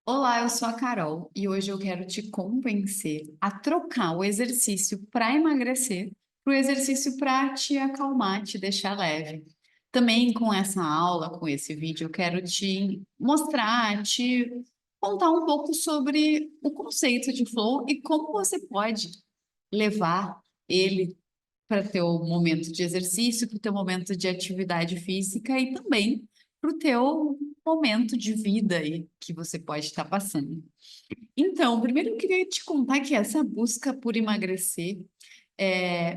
Olá, eu sou a Carol e hoje eu quero te convencer a trocar o exercício para emagrecer para o exercício para te acalmar, te deixar leve. Também com essa aula, com esse vídeo, eu quero te mostrar, te contar um pouco sobre o conceito de flow e como você pode levar ele para o teu momento de exercício, para o teu momento de atividade física e também para o teu momento de vida aí que você pode estar passando. Então, primeiro eu queria te contar que essa busca por emagrecer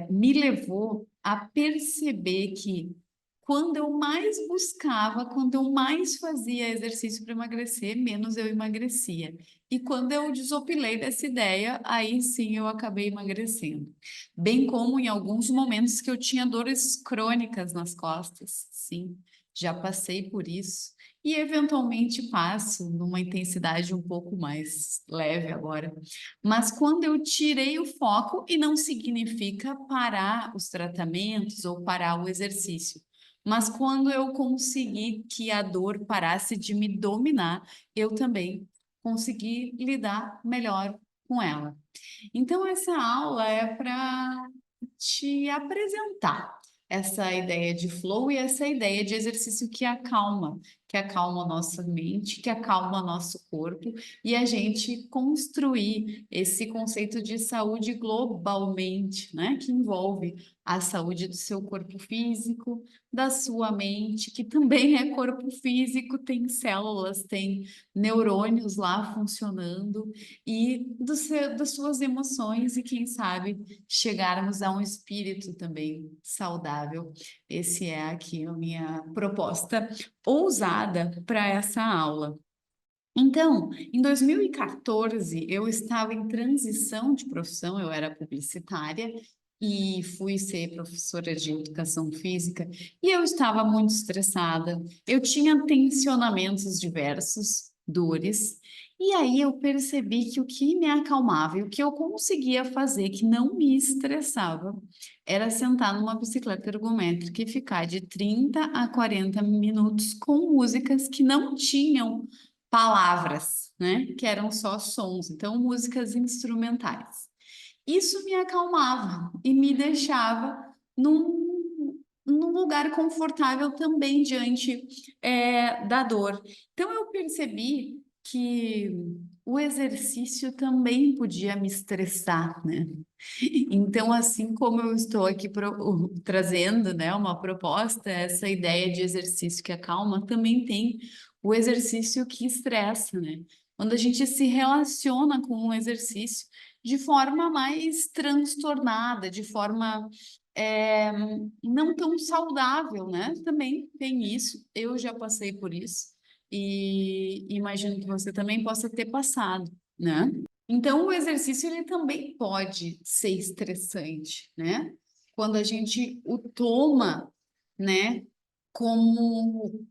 me levou a perceber que quando eu mais buscava, quando eu mais fazia exercício para emagrecer, menos eu emagrecia. E quando eu desopilei dessa ideia, aí sim eu acabei emagrecendo. Bem como em alguns momentos que eu tinha dores crônicas nas costas, sim, já passei por isso. E eventualmente passo numa intensidade um pouco mais leve agora. Mas quando eu tirei o foco, e não significa parar os tratamentos ou parar o exercício, mas quando eu consegui que a dor parasse de me dominar, eu também consegui lidar melhor com ela. Então, essa aula é para te apresentar essa ideia de flow e essa ideia de exercício que acalma a nossa mente, que acalma nosso corpo, e a gente construir esse conceito de saúde globalmente, né? Que envolve a saúde do seu corpo físico, da sua mente, que também é corpo físico, tem células, tem neurônios lá funcionando e das suas emoções e quem sabe chegarmos a um espírito também saudável. Esse é aqui a minha proposta ousada para essa aula. Então, em 2014, eu estava em transição de profissão, eu era publicitária e fui ser professora de educação física, e eu estava muito estressada, eu tinha tensionamentos diversos, dores, e aí eu percebi que o que me acalmava e o que eu conseguia fazer que não me estressava era sentar numa bicicleta ergométrica e ficar de 30 a 40 minutos com músicas que não tinham palavras, né? Que eram só sons, então músicas instrumentais. Isso me acalmava e me deixava num lugar confortável também diante da dor. Então eu percebi que o exercício também podia me estressar, né? Então, assim como eu estou aqui trazendo, né, uma proposta, essa ideia de exercício que acalma, também tem o exercício que estressa, né? Quando a gente se relaciona com um exercício de forma mais transtornada, de forma é, não tão saudável, né? Também tem isso. Eu já passei por isso e imagino que você também possa ter passado, né? Então, o exercício ele também pode ser estressante, né? Quando a gente o toma, né, como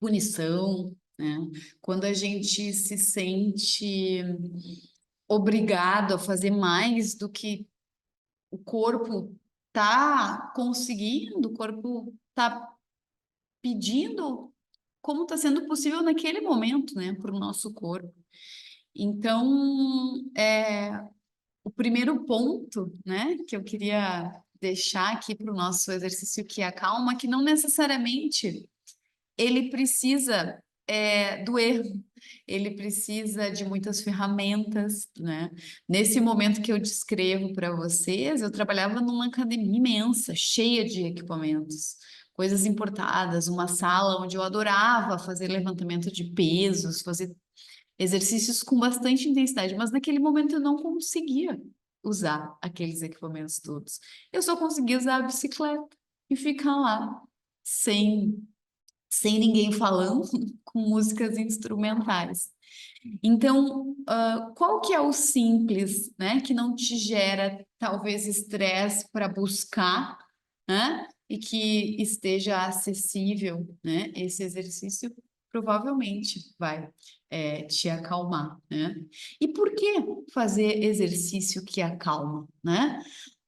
punição, né? Quando a gente se sente obrigado a fazer mais do que o corpo tá conseguindo, o corpo tá pedindo, como está sendo possível naquele momento, né, para o nosso corpo. Então, o primeiro ponto, né, que eu queria deixar aqui para o nosso exercício que acalma, que não necessariamente ele precisa do erro, ele precisa de muitas ferramentas, né? Nesse momento que eu descrevo para vocês, eu trabalhava numa academia imensa, cheia de equipamentos, coisas importadas, uma sala onde eu adorava fazer levantamento de pesos, fazer exercícios com bastante intensidade, mas naquele momento eu não conseguia usar aqueles equipamentos todos. Eu só conseguia usar a bicicleta e ficar lá sem ninguém falando, com músicas instrumentais. Então, qual que é o simples, né, que não te gera talvez estresse para buscar, né, e que esteja acessível, né? Esse exercício provavelmente vai te acalmar, né? E por que fazer exercício que acalma, né?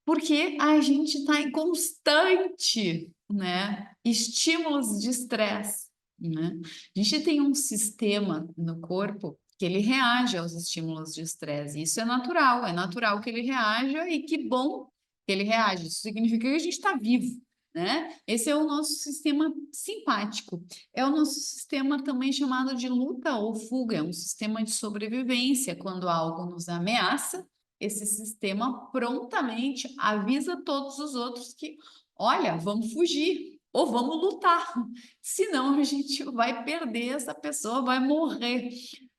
Porque a gente está em constante, né, estímulos de estresse, né? A gente tem um sistema no corpo que ele reaja aos estímulos de estresse. Isso é natural que ele reaja e que bom que ele reage. Isso significa que a gente está vivo, né? Esse é o nosso sistema simpático. É o nosso sistema também chamado de luta ou fuga, é um sistema de sobrevivência. Quando algo nos ameaça, esse sistema prontamente avisa todos os outros que, olha, vamos fugir ou vamos lutar, senão a gente vai perder essa pessoa, vai morrer,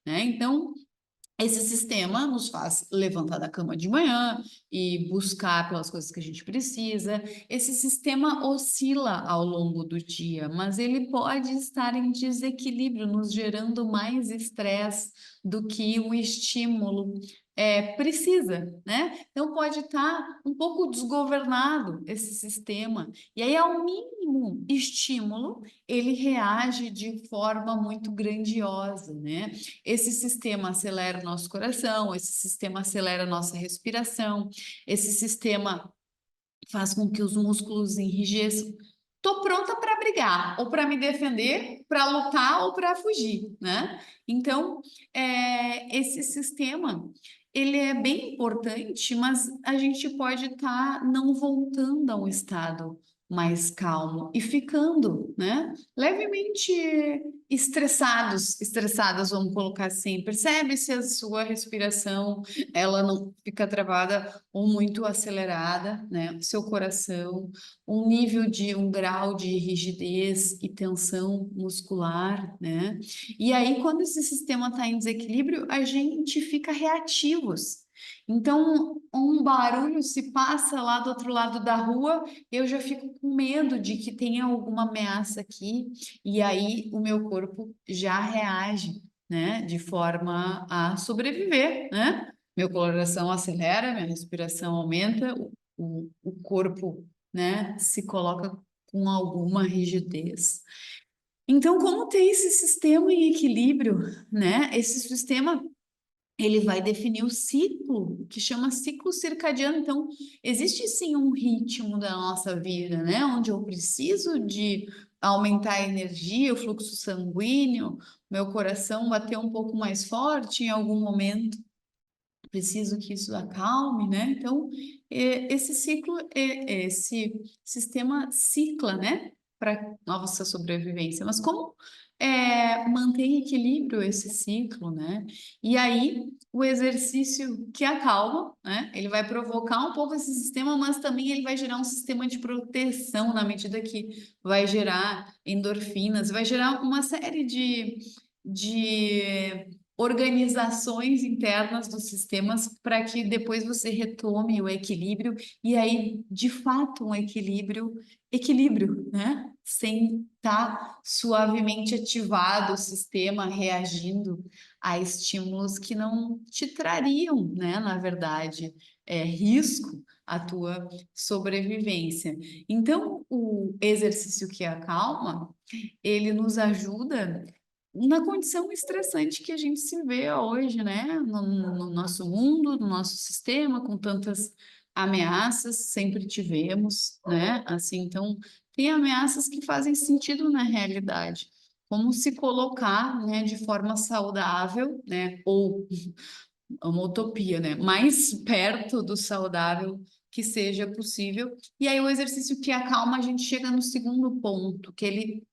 né? Então, esse sistema nos faz levantar da cama de manhã e buscar pelas coisas que a gente precisa. Esse sistema oscila ao longo do dia, mas ele pode estar em desequilíbrio, nos gerando mais estresse do que o estímulo precisa, né? Então pode estar um pouco desgovernado esse sistema. E aí, ao mínimo estímulo, ele reage de forma muito grandiosa, né? Esse sistema acelera o nosso coração, esse sistema acelera a nossa respiração, esse sistema faz com que os músculos enrijeçam. Estou pronta para brigar, ou para me defender, para lutar ou para fugir, né? Então, esse sistema, ele é bem importante, mas a gente pode estar não voltando a um estado mais calmo e ficando, né? Levemente estressadas, vamos colocar assim. Percebe se a sua respiração, ela não fica travada ou muito acelerada, né? O seu coração, um grau de rigidez e tensão muscular, né? E aí, quando esse sistema está em desequilíbrio, a gente fica reativos. Então, um barulho se passa lá do outro lado da rua, eu já fico com medo de que tenha alguma ameaça aqui, e aí o meu corpo já reage, né, de forma a sobreviver, né? Meu coração acelera, minha respiração aumenta, o corpo, né, se coloca com alguma rigidez. Então, como ter esse sistema em equilíbrio, né? Esse sistema ele vai definir o ciclo, que chama ciclo circadiano. Então, existe sim um ritmo da nossa vida, né? Onde eu preciso de aumentar a energia, o fluxo sanguíneo, meu coração bater um pouco mais forte em algum momento. Preciso que isso acalme, né? Então, esse ciclo, esse sistema cicla, né? Para nossa sobrevivência. Mas como manter em equilíbrio esse ciclo, né? E aí, o exercício que acalma, né? Ele vai provocar um pouco esse sistema, mas também ele vai gerar um sistema de proteção na medida que vai gerar endorfinas, vai gerar uma série de organizações internas dos sistemas para que depois você retome o equilíbrio e aí, de fato, um equilíbrio, né? Sem estar suavemente ativado o sistema reagindo a estímulos que não te trariam, né? Na verdade, risco à tua sobrevivência. Então, o exercício que acalma, ele nos ajuda na condição estressante que a gente se vê hoje, né? No nosso mundo, no nosso sistema, com tantas ameaças, sempre tivemos, né? Assim, então, tem ameaças que fazem sentido na realidade. Como se colocar, né, de forma saudável, né? Ou uma utopia, né? Mais perto do saudável que seja possível. E aí, o exercício que acalma, a gente chega no segundo ponto, que ele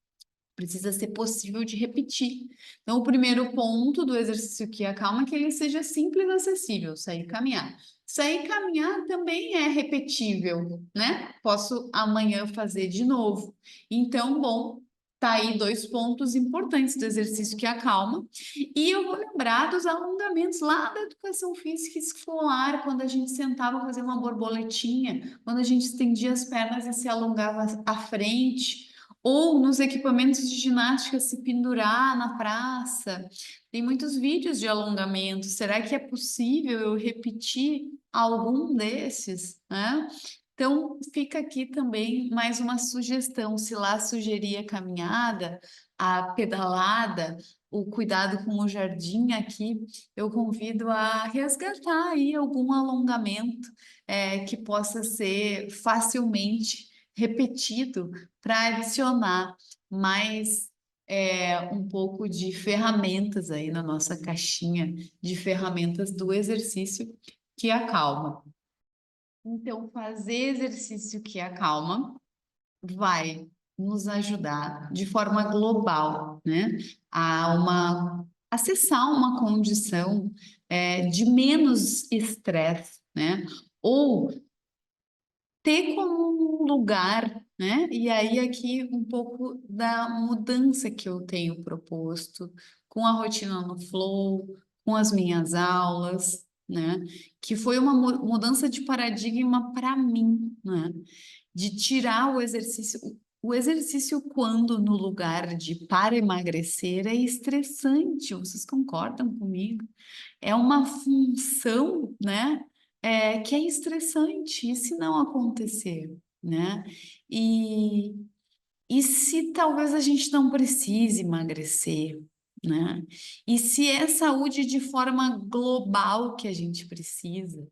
precisa ser possível de repetir. Então, o primeiro ponto do exercício que acalma é que ele seja simples e acessível, sair caminhar. Sair caminhar também é repetível, né? Posso amanhã fazer de novo. Então, bom, tá aí dois pontos importantes do exercício que acalma. E eu vou lembrar dos alongamentos lá da educação física escolar, quando a gente sentava fazer uma borboletinha, quando a gente estendia as pernas e se alongava à frente ou nos equipamentos de ginástica se pendurar na praça. Tem muitos vídeos de alongamento. Será que é possível eu repetir algum desses, né? Então, fica aqui também mais uma sugestão. Se lá sugerir a caminhada, a pedalada, o cuidado com o jardim aqui, eu convido a resgatar aí algum alongamento que possa ser facilmente repetido para adicionar mais um pouco de ferramentas aí na nossa caixinha de ferramentas do exercício que acalma. Então, fazer exercício que acalma vai nos ajudar de forma global, né, acessar uma condição de menos estresse, né, ou ter como um lugar, né? E aí aqui um pouco da mudança que eu tenho proposto com a rotina no Flow, com as minhas aulas, né? Que foi uma mudança de paradigma para mim, né? De tirar o exercício quando no lugar de para emagrecer é estressante, vocês concordam comigo? É uma função, né, que é estressante, e se não acontecer, né? E, e se talvez a gente não precise emagrecer, né? E se é saúde de forma global que a gente precisa?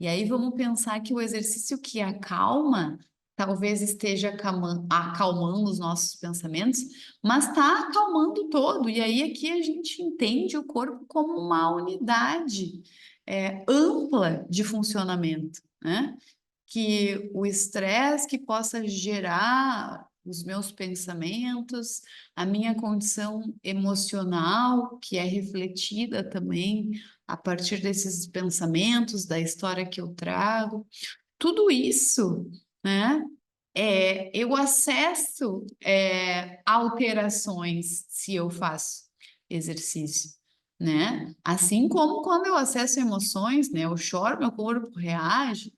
E aí vamos pensar que o exercício que acalma talvez esteja acalmando os nossos pensamentos, mas está acalmando todo. E aí aqui a gente entende o corpo como uma unidade ampla de funcionamento, né? Que o estresse que possa gerar os meus pensamentos, a minha condição emocional, que é refletida também a partir desses pensamentos, da história que eu trago, tudo isso, né? Eu acesso alterações se eu faço exercício, né? Assim como quando eu acesso emoções, né? Eu choro, meu corpo reage.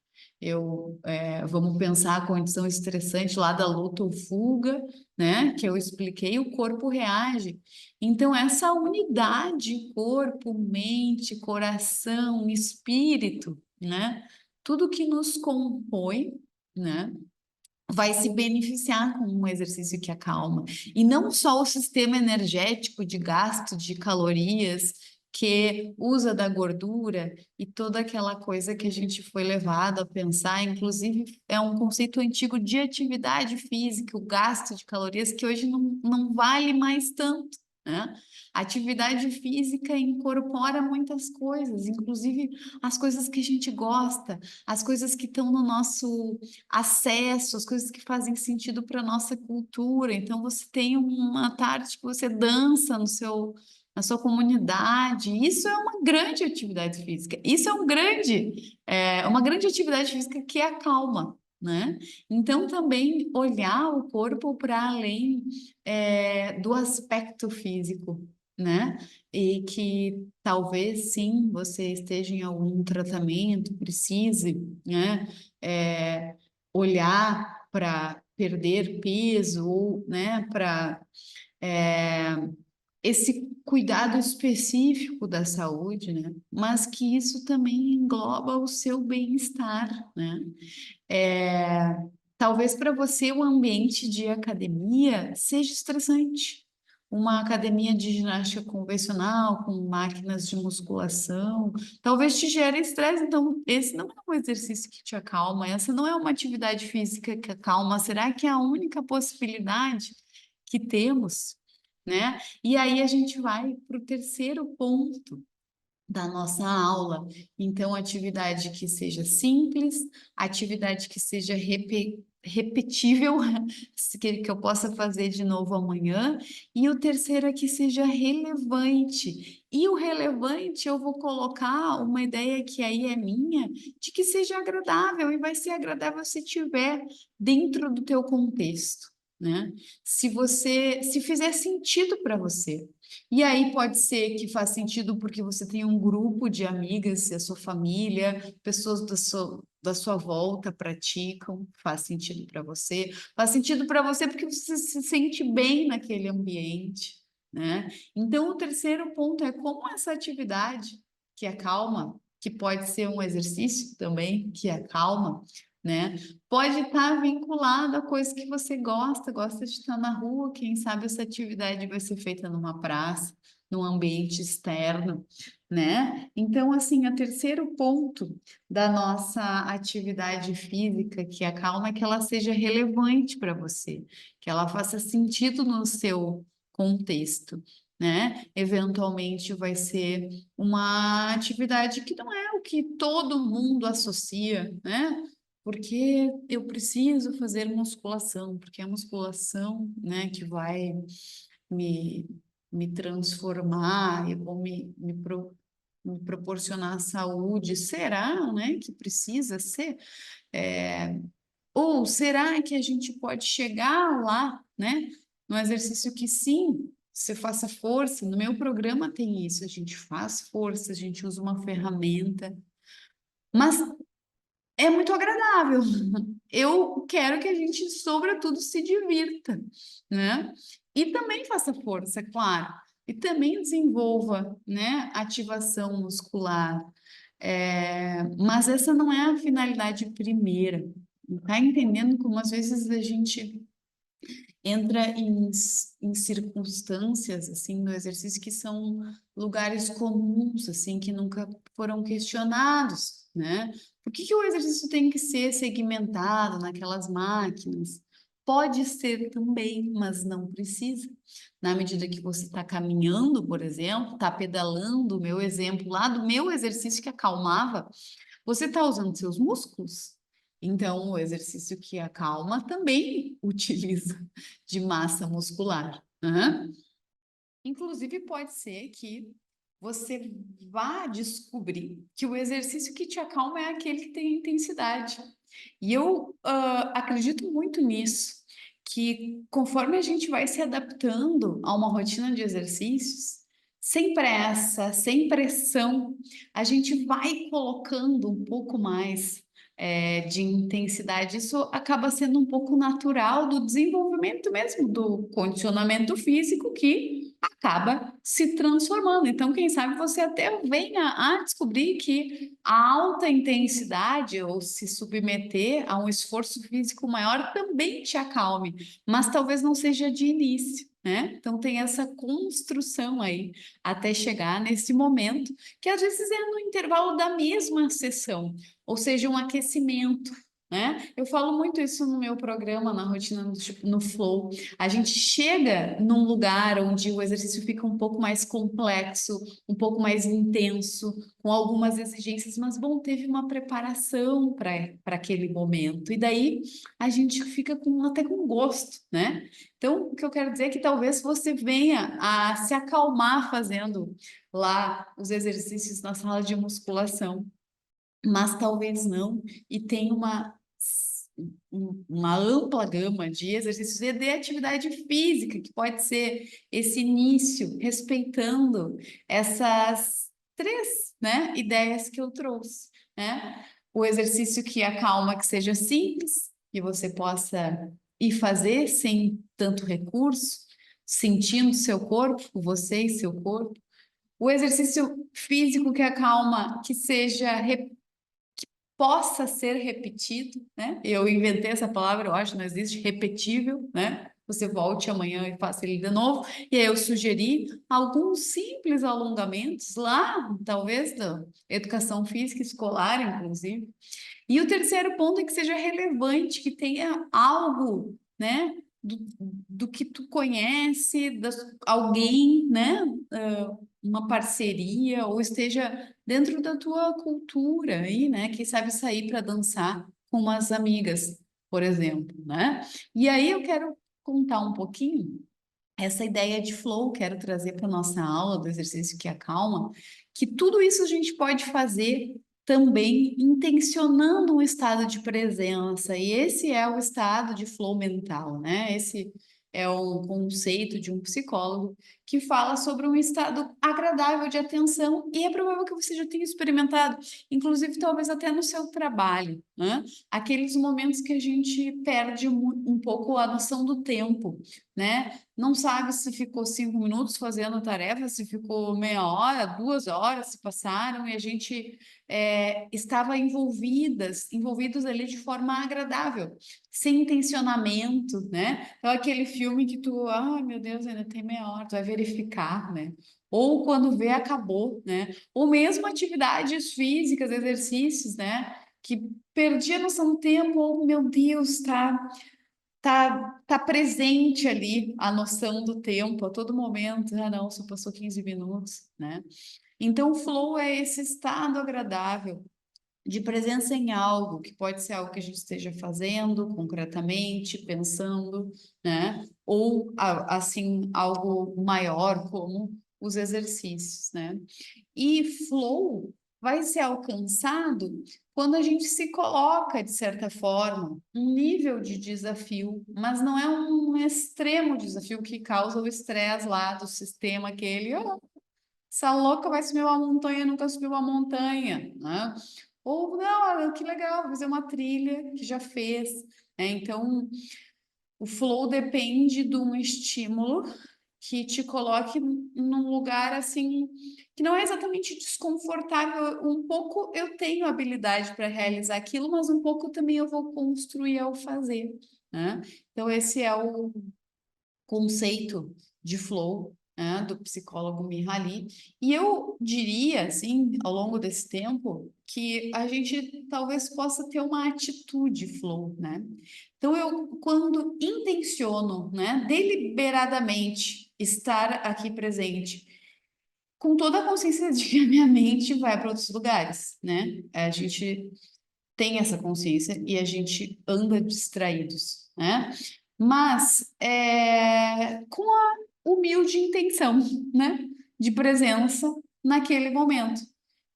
Vamos pensar a condição estressante lá da luta ou fuga, né? Que eu expliquei, o corpo reage. Então, essa unidade, corpo, mente, coração, espírito, né? Tudo que nos compõe, né? Vai se beneficiar com um exercício que acalma. E não só o sistema energético de gasto de calorias, que usa da gordura e toda aquela coisa que a gente foi levado a pensar, inclusive é um conceito antigo de atividade física, o gasto de calorias, que hoje não vale mais tanto, né? A atividade física incorpora muitas coisas, inclusive as coisas que a gente gosta, as coisas que estão no nosso acesso, as coisas que fazem sentido para a nossa cultura. Então, você tem uma tarde que você dança na sua comunidade. Isso é uma grande atividade física. Isso é uma grande atividade física que acalma, né? Então, também olhar o corpo para além do aspecto físico, né? E que talvez sim você esteja em algum tratamento, precise, né? Olhar para perder peso ou, né, para esse cuidado específico da saúde, né? Mas que isso também engloba o seu bem-estar, né? É, talvez para você o ambiente de academia seja estressante. Uma academia de ginástica convencional, com máquinas de musculação, talvez te gere estresse. Então, esse não é um exercício que te acalma, essa não é uma atividade física que acalma. Será que é a única possibilidade que temos, né? E aí a gente vai para o terceiro ponto da nossa aula. Então, atividade que seja simples, atividade que seja repetível, que eu possa fazer de novo amanhã, e o terceiro é que seja relevante. E o relevante, eu vou colocar uma ideia que aí é minha, de que seja agradável, e vai ser agradável se tiver dentro do teu contexto, né? Se fizer sentido para você. E aí pode ser que faz sentido porque você tem um grupo de amigas, a sua família, pessoas da sua volta praticam, faz sentido para você. Faz sentido para você porque você se sente bem naquele ambiente, né? Então, o terceiro ponto é como essa atividade que acalma, que pode ser um exercício também que acalma, né? Pode estar vinculado a coisas que você gosta de estar na rua, quem sabe essa atividade vai ser feita numa praça, num ambiente externo, né? Então, assim, o terceiro ponto da nossa atividade física que acalma é que ela seja relevante para você, que ela faça sentido no seu contexto, né? Eventualmente vai ser uma atividade que não é o que todo mundo associa, né? Porque eu preciso fazer musculação, porque é a musculação, né, que vai me, me transformar e vou me proporcionar saúde. Será, né, que precisa ser? É, ou será que a gente pode chegar lá, né? No exercício que sim, você faça força. No meu programa tem isso, a gente faz força, a gente usa uma ferramenta, mas é muito agradável. Eu quero que a gente, sobretudo, se divirta, né? E também faça força, claro. E também desenvolva, né, ativação muscular. Mas essa não é a finalidade primeira. Tá entendendo como às vezes a gente entra em circunstâncias assim no exercício que são lugares comuns assim que nunca foram questionados, né? Por que que o exercício tem que ser segmentado naquelas máquinas? Pode ser também, mas não precisa. Na medida que você está caminhando, por exemplo, está pedalando, o meu exemplo lá do meu exercício que acalmava, você está usando seus músculos. Então, o exercício que acalma também utiliza de massa muscular. Aham. Inclusive, pode ser que você vá descobrir que o exercício que te acalma é aquele que tem intensidade. E eu acredito muito nisso, que conforme a gente vai se adaptando a uma rotina de exercícios, sem pressa, sem pressão, a gente vai colocando um pouco mais de intensidade. Isso acaba sendo um pouco natural do desenvolvimento mesmo, do condicionamento físico que acaba se transformando. Então, quem sabe você até venha a descobrir que a alta intensidade ou se submeter a um esforço físico maior também te acalme, mas talvez não seja de início, né? Então, tem essa construção aí até chegar nesse momento, que às vezes é no intervalo da mesma sessão, ou seja, um aquecimento. Né? Eu falo muito isso no meu programa, na rotina no Flow. A gente chega num lugar onde o exercício fica um pouco mais complexo, um pouco mais intenso, com algumas exigências, mas bom, teve uma preparação para aquele momento, e daí a gente fica até com gosto, né? Então, o que eu quero dizer é que talvez você venha a se acalmar fazendo lá os exercícios na sala de musculação, mas talvez não, e tem uma ampla gama de exercícios e de atividade física, que pode ser esse início, respeitando essas três, né, ideias que eu trouxe, né? O exercício que acalma, que seja simples, que você possa ir fazer sem tanto recurso, sentindo seu corpo, você e seu corpo. O exercício físico que acalma, que seja possa ser repetido, né? Eu inventei essa palavra, eu acho, não existe, repetível, né? Você volte amanhã e faça ele de novo. E aí eu sugeri alguns simples alongamentos lá, talvez da educação física escolar, inclusive. E o terceiro ponto é que seja relevante, que tenha algo, né? Do que tu conhece, alguém, né? Uma parceria, ou esteja dentro da tua cultura aí, né? Quem sabe sair para dançar com umas amigas, por exemplo, né? E aí eu quero contar um pouquinho essa ideia de flow, quero trazer para nossa aula do exercício que acalma, que tudo isso a gente pode fazer também intencionando um estado de presença, e esse é o estado de flow mental, né? Esse é um conceito de um psicólogo que fala sobre um estado agradável de atenção, e é provável que você já tenha experimentado, inclusive talvez até no seu trabalho, né? Aqueles momentos que a gente perde um pouco a noção do tempo, né? Não sabe se ficou 5 minutos fazendo a tarefa, se ficou meia hora, 2 horas se passaram, e a gente estava envolvidos ali de forma agradável, sem intencionamento, né? Então, aquele filme que tu, ai meu Deus, ainda tem meia hora, tu vai verificar, né? Ou quando vê, acabou, né? Ou mesmo atividades físicas, exercícios, né? Que perdi a noção do tempo, ou meu Deus, tá? tá presente ali a noção do tempo a todo momento. Ah, não, só passou 15 minutos, né? Então, o flow é esse estado agradável de presença em algo, que pode ser algo que a gente esteja fazendo concretamente, pensando, né? Ou, assim, algo maior, como os exercícios, né? E flow vai ser alcançado quando a gente se coloca, de certa forma, um nível de desafio, mas não é um extremo desafio que causa o estresse lá do sistema, aquele, oh, essa louca vai subir uma montanha, nunca subiu uma montanha, né? Ou, não, que legal, vou fazer uma trilha que já fez, né? Então, o flow depende de um estímulo que te coloque num lugar assim que não é exatamente desconfortável. Um pouco eu tenho habilidade para realizar aquilo, mas um pouco também eu vou construir ao fazer, né? Então, esse é o conceito de flow, né, do psicólogo Mihaly. E eu diria, assim, ao longo desse tempo, que a gente talvez possa ter uma atitude flow, né? Então, eu, quando intenciono, né, deliberadamente estar aqui presente, com toda a consciência de que a minha mente vai para outros lugares, né? A gente tem essa consciência e a gente anda distraídos, né? Mas com a humilde intenção, né? De presença naquele momento.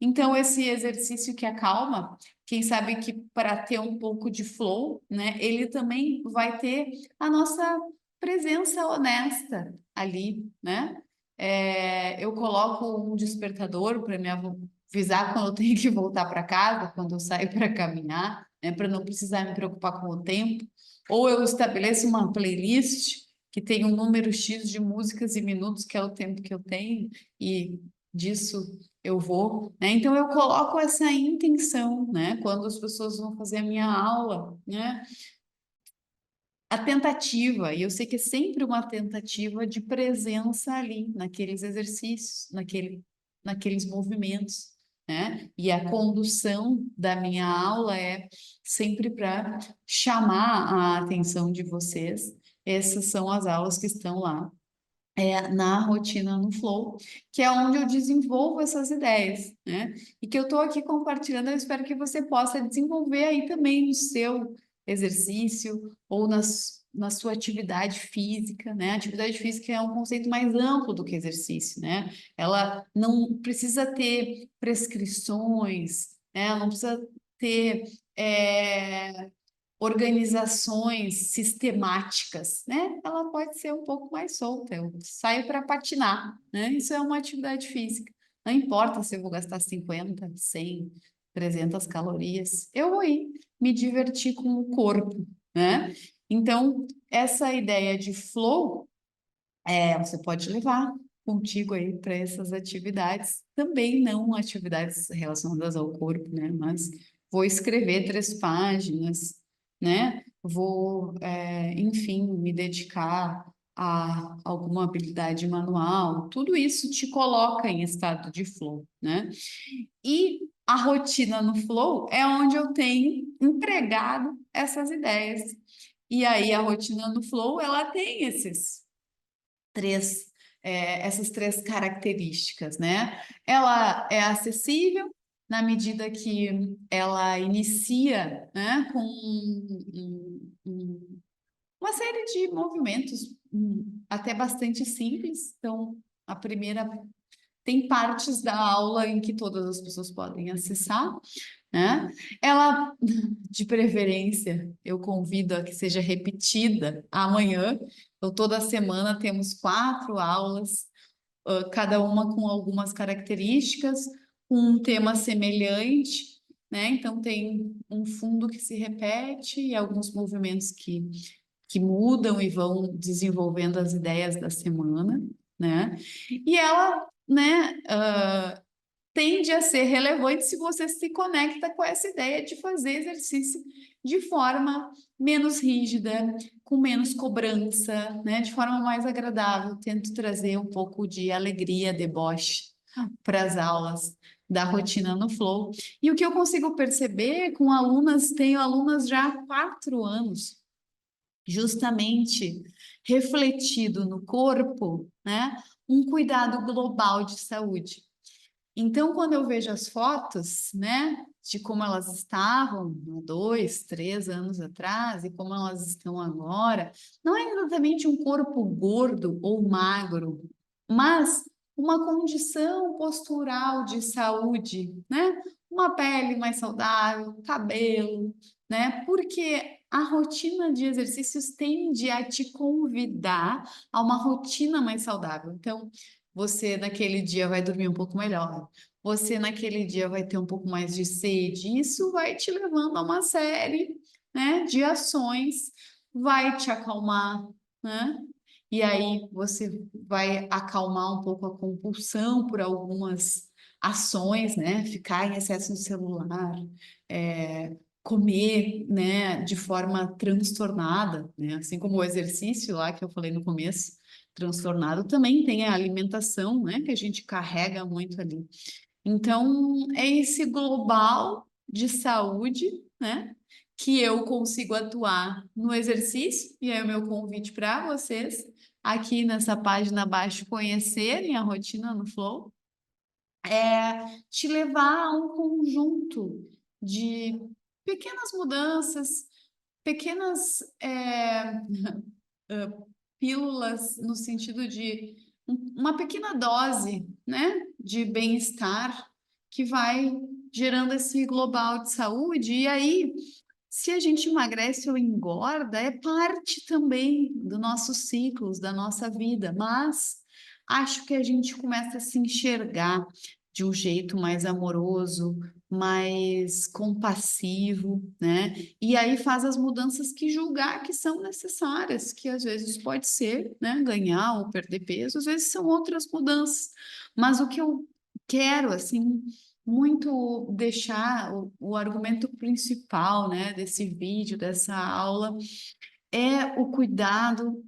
Então, esse exercício que acalma, quem sabe que para ter um pouco de flow, né? Ele também vai ter a nossa presença honesta ali, né? Eu coloco um despertador para me avisar quando eu tenho que voltar para casa, quando eu saio para caminhar, né, para não precisar me preocupar com o tempo. Ou eu estabeleço uma playlist que tem um número X de músicas e minutos, que é o tempo que eu tenho, e disso eu vou, né? Então eu coloco essa intenção, né? Quando as pessoas vão fazer a minha aula, né? A tentativa, e eu sei que é sempre uma tentativa de presença ali, naqueles exercícios, naqueles movimentos, né? E a condução da minha aula é sempre para chamar a atenção de vocês. Essas são as aulas que estão lá, na rotina no Flow, que é onde eu desenvolvo essas ideias, né? E que eu estou aqui compartilhando, eu espero que você possa desenvolver aí também no seu exercício ou na sua atividade física, né? Atividade física é um conceito mais amplo do que exercício, né? Ela não precisa ter prescrições, né? Ela não precisa ter organizações sistemáticas, né? Ela pode ser um pouco mais solta. Eu saio para patinar, né? Isso é uma atividade física. Não importa se eu vou gastar 50, 100, 300 calorias, eu vou ir me divertir com o corpo, né? Então, essa ideia de flow, você pode levar contigo aí para essas atividades, também não atividades relacionadas ao corpo, né? Mas vou escrever 3 páginas, né? Vou, enfim, me dedicar a alguma habilidade manual. Tudo isso te coloca em estado de flow, né? E a rotina no flow é onde eu tenho empregado essas ideias. E aí a rotina no flow, ela tem essas 3 características, né? Ela é acessível na medida que ela inicia, né, com uma série de movimentos até bastante simples. Então, a primeira tem partes da aula em que todas as pessoas podem acessar, né? Ela, de preferência, eu convido a que seja repetida amanhã. Então, toda semana temos 4 aulas, cada uma com algumas características, com um tema semelhante, né? Então, tem um fundo que se repete e alguns movimentos que mudam e vão desenvolvendo as ideias da semana, né? E ela, né, tende a ser relevante se você se conecta com essa ideia de fazer exercício de forma menos rígida, com menos cobrança, né? De forma mais agradável. Tento trazer um pouco de alegria, deboche para as aulas da rotina no Flow. E o que eu consigo perceber com alunas, tenho alunas já há 4 anos justamente refletido no corpo, né, um cuidado global de saúde. Então, quando eu vejo as fotos, né, de como elas estavam há 2, 3 anos atrás e como elas estão agora, não é exatamente um corpo gordo ou magro, mas uma condição postural de saúde, né? Uma pele mais saudável, cabelo, né? Porque a rotina de exercícios tende a te convidar a uma rotina mais saudável. Então, você naquele dia vai dormir um pouco melhor, você naquele dia vai ter um pouco mais de sede, isso vai te levando a uma série, né, de ações, vai te acalmar, né? E aí você vai acalmar um pouco a compulsão por algumas ações, né? Ficar em excesso no celular, comer, né, de forma transtornada, né? Assim como o exercício lá que eu falei no começo, transtornado, também tem a alimentação, né, que a gente carrega muito ali. Então, é esse global de saúde, né, que eu consigo atuar no exercício, e é o meu convite para vocês, aqui nessa página abaixo, conhecerem a rotina no Flow, te levar a um conjunto de pequenas mudanças, pequenas pílulas no sentido de uma pequena dose, né, de bem-estar que vai gerando esse global de saúde. E aí, se a gente emagrece ou engorda, é parte também do nossos ciclos, da nossa vida, mas acho que a gente começa a se enxergar de um jeito mais amoroso, mais compassivo, né? E aí faz as mudanças que julgar que são necessárias, que às vezes pode ser, né, ganhar ou perder peso, às vezes são outras mudanças. Mas o que eu quero, assim, muito deixar o argumento principal, né, desse vídeo, dessa aula, é o cuidado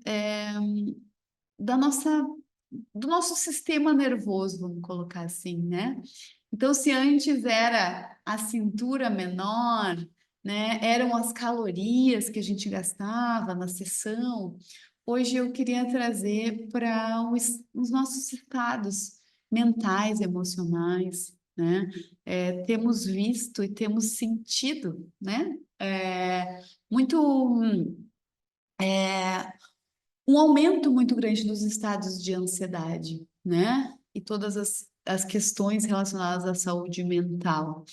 da nossa, do nosso sistema nervoso, vamos colocar assim, né? Então, se antes era a cintura menor, né, eram as calorias que a gente gastava na sessão, hoje eu queria trazer para os nossos estados mentais, emocionais, né? Temos visto e temos sentido, né? Muito um aumento muito grande dos estados de ansiedade, né? E todas as questões relacionadas à saúde mental.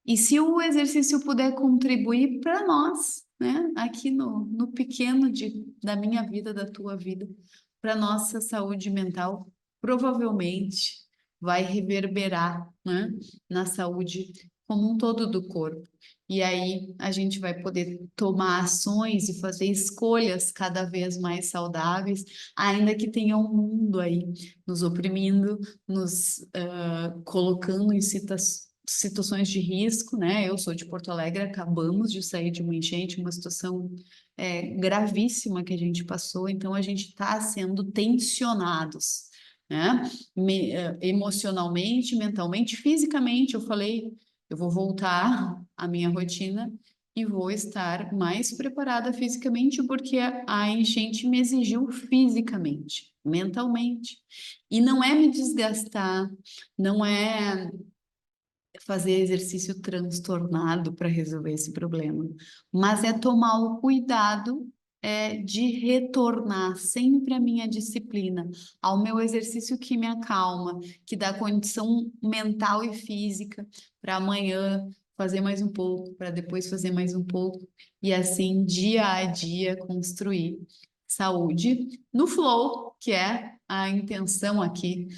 E se o exercício puder contribuir para nós, né? Aqui no pequeno da minha vida, da tua vida, para nossa saúde mental, provavelmente vai reverberar, né? Na saúde como um todo do corpo. E aí a gente vai poder tomar ações e fazer escolhas cada vez mais saudáveis, ainda que tenha um mundo aí nos oprimindo, nos colocando em situações de risco, né? Eu sou de Porto Alegre, acabamos de sair de uma enchente, uma situação gravíssima que a gente passou, então a gente está sendo tensionados, né? Emocionalmente, mentalmente, fisicamente. Eu falei, eu vou voltar à minha rotina e vou estar mais preparada fisicamente, porque a enchente me exigiu fisicamente, mentalmente. E não é me desgastar, não é fazer exercício transtornado para resolver esse problema, mas é tomar o cuidado de retornar sempre à minha disciplina, ao meu exercício que me acalma, que dá condição mental e física para amanhã fazer mais um pouco, para depois fazer mais um pouco, e assim, dia a dia, construir saúde no flow, que é a intenção aqui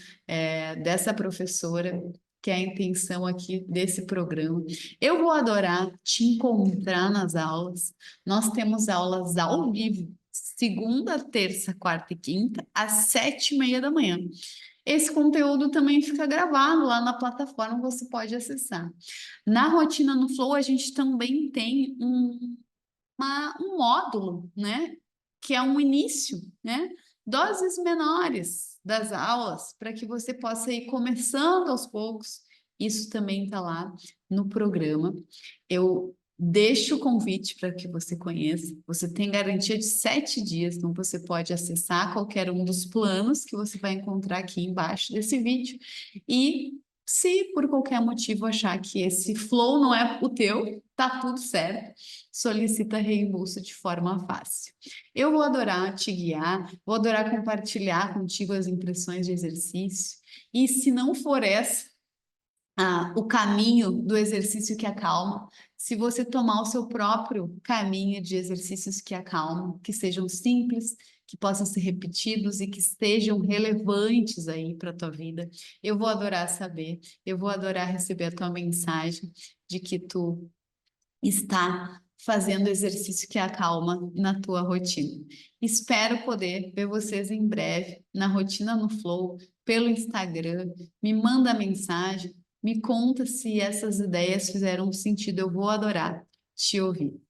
dessa professora, que é a intenção aqui desse programa. Eu vou adorar te encontrar nas aulas. Nós temos aulas ao vivo, segunda, terça, quarta e quinta, às 7h30 da manhã. Esse conteúdo também fica gravado lá na plataforma, você pode acessar. Na rotina no Flow, a gente também tem um módulo, né? Que é um início, né? Doses menores das aulas, para que você possa ir começando aos poucos. Isso também está lá no programa. Eu Deixo o convite para que você conheça. Você tem garantia de 7 dias, então você pode acessar qualquer um dos planos que você vai encontrar aqui embaixo desse vídeo. E se por qualquer motivo achar que esse flow não é o teu, tá tudo certo. Solicita reembolso de forma fácil. Eu vou adorar te guiar, vou adorar compartilhar contigo as impressões de exercício. E se não for essa, o caminho do exercício que acalma, se você tomar o seu próprio caminho de exercícios que acalmam, que sejam simples, que possam ser repetidos e que estejam relevantes aí para a tua vida, eu vou adorar saber, eu vou adorar receber a tua mensagem de que tu está fazendo exercício que acalma na tua rotina. Espero poder ver vocês em breve na Rotina no Flow, pelo Instagram. Me manda mensagem, me conta se essas ideias fizeram sentido. Eu vou adorar te ouvir.